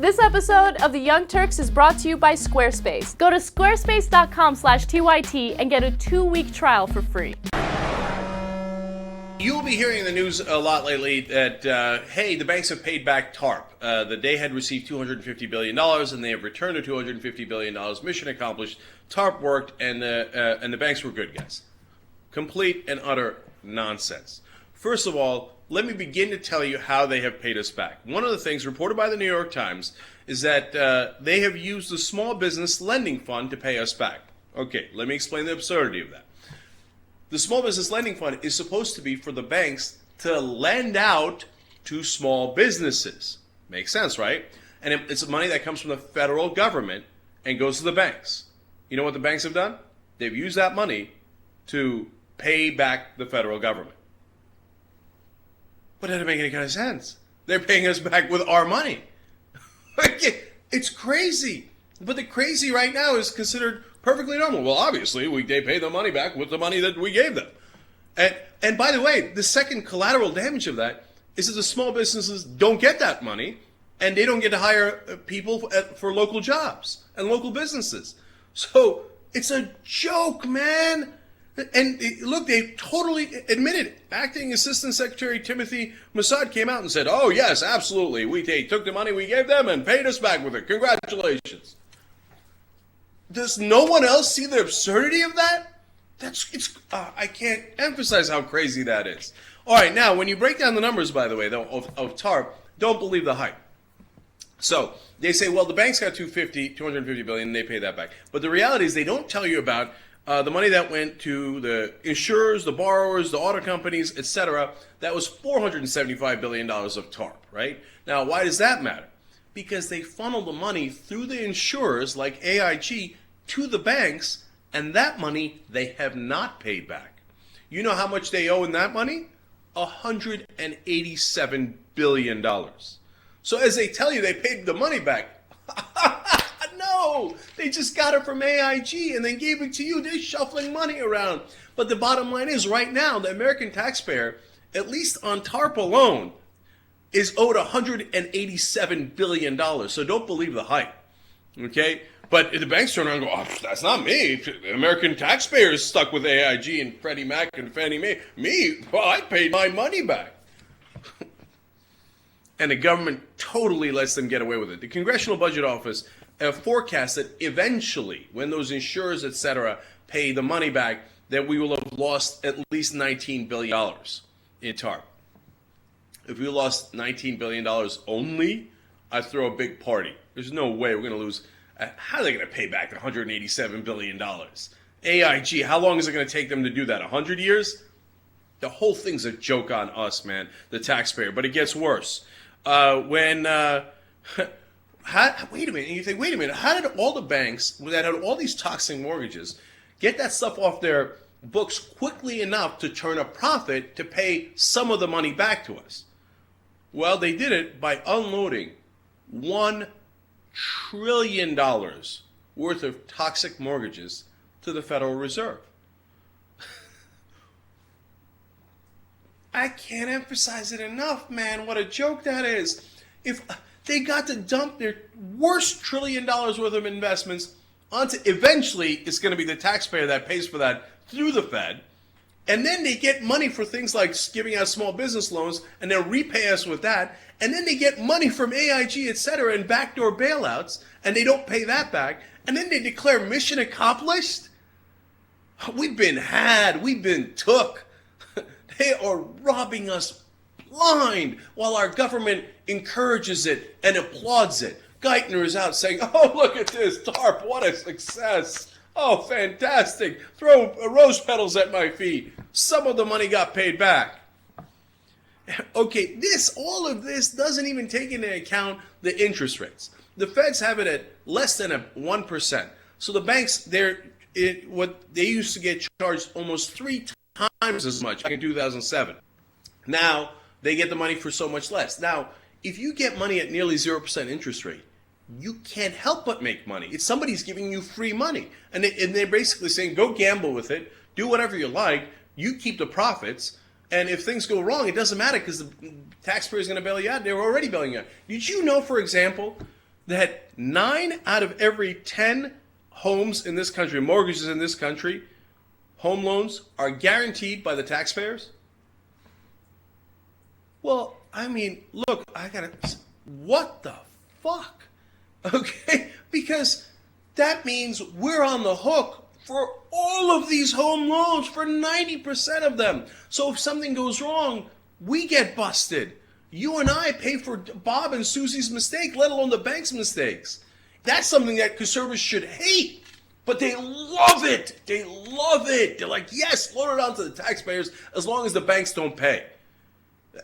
This episode of the Young Turks is brought to you by Squarespace. Go to squarespace.com/TYT and get a 2-week trial for free. You'll be hearing in the news a lot lately that, hey, the banks have paid back Tarp. They had received $250 billion, and they have returned the $250 billion. Mission accomplished. Tarp worked, and the banks were good guys. Complete and utter nonsense. First of all, let me begin to tell you how they have paid us back. One of the things reported by the New York Times is that they have used the Small Business Lending Fund to pay us back. Okay, let me explain the absurdity of that. The Small Business Lending Fund is supposed to be for the banks to lend out to small businesses. Makes sense, right? And it's money that comes from the federal government and goes to the banks. You know what the banks have done? They've used that money to pay back the federal government. But that doesn't make any kind of sense. They're paying us back with our money. It's crazy. But the crazy right now is considered perfectly normal. Well, obviously, they pay the money back with the money that we gave them. And by the way, the second collateral damage of that is that the small businesses don't get that money, and they don't get to hire people for local jobs and local businesses. So it's a joke, man. And look, they totally admitted it. Acting Assistant Secretary Timothy Mossad came out and said, oh, yes, absolutely. They took the money we gave them and paid us back with it. Congratulations. Does no one else see the absurdity of that? I can't emphasize how crazy that is. All right, now, when you break down the numbers, by the way, though, of TARP, don't believe the hype. So they say, well, the banks got $250 billion, and they pay that back. But the reality is they don't tell you about the money that went to the insurers, the borrowers, the auto companies, etc. That was $475 billion of TARP, right? Now, why does that matter? Because they funnel the money through the insurers like AIG to the banks, and that money they have not paid back. You know how much they owe in that money? $187 billion. So as they tell you they paid the money back, no, they just got it from AIG and then gave it to you. They're shuffling money around. But the bottom line is right now, the American taxpayer, at least on TARP alone, is owed $187 billion. So don't believe the hype. Okay? But the banks turn around and go, oh, that's not me. The American taxpayer is stuck with AIG and Freddie Mac and Fannie Mae. Me? Well, I paid my money back. And the government totally lets them get away with it. The Congressional Budget Office forecasts that eventually, when those insurers, etc., pay the money back, that we will have lost at least $19 billion in TARP. If we lost $19 billion only, I'd throw a big party. There's no way we're going to lose. How are they going to pay back $187 billion? AIG, how long is it going to take them to do that? 100 years? The whole thing's a joke on us, man, the taxpayer. But it gets worse. Wait a minute. And you think, wait a minute. How did all the banks that had all these toxic mortgages get that stuff off their books quickly enough to turn a profit to pay some of the money back to us? Well, they did it by unloading $1 trillion worth of toxic mortgages to the Federal Reserve. I can't emphasize it enough, man. What a joke that is. If they got to dump their worst $1 trillion worth of investments onto, eventually it's going to be the taxpayer that pays for that through the Fed. And then they get money for things like giving out small business loans, and they'll repay us with that. And then they get money from AIG, etc., and backdoor bailouts, and they don't pay that back. And then they declare mission accomplished. We've been had. We've been took. They are robbing us blind while our government encourages it and applauds it. Geithner is out saying, oh, look at this, TARP, what a success. Oh, fantastic. Throw rose petals at my feet. Some of the money got paid back. Okay, all of this doesn't even take into account the interest rates. The feds have it at less than 1%. So the banks, what they used to get charged almost 3 times as much back in 2007. Now, they get the money for so much less. Now, if you get money at nearly 0% interest rate, you can't help but make money. It's somebody's giving you free money. And they're basically saying, go gamble with it, do whatever you like, you keep the profits, and if things go wrong, it doesn't matter because the taxpayer is going to bail you out. They were already bailing you out. Did you know, for example, that 9 out of every 10 homes in this country, mortgages in this country, home loans are guaranteed by the taxpayers? Well, I mean, look, what the fuck? Okay? Because that means we're on the hook for all of these home loans, for 90% of them. So if something goes wrong, we get busted. You and I pay for Bob and Susie's mistake, let alone the bank's mistakes. That's something that conservatives should hate. But they love it. They love it. They're like, yes, load it on to the taxpayers as long as the banks don't pay.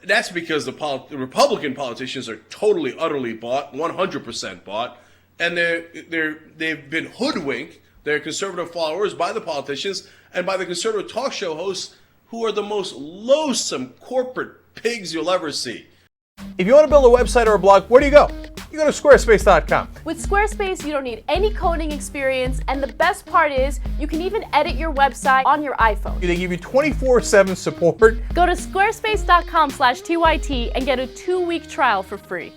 That's because the Republican politicians are totally, utterly bought, 100% bought, and they've been hoodwinked. They're conservative followers by the politicians and by the conservative talk show hosts, who are the most loathsome corporate pigs you'll ever see. If you want to build a website or a blog, where do you go? You go to squarespace.com. With Squarespace, you don't need any coding experience, and the best part is you can even edit your website on your iPhone. They give you 24/7 support. Go to squarespace.com/TYT and get a 2-week trial for free.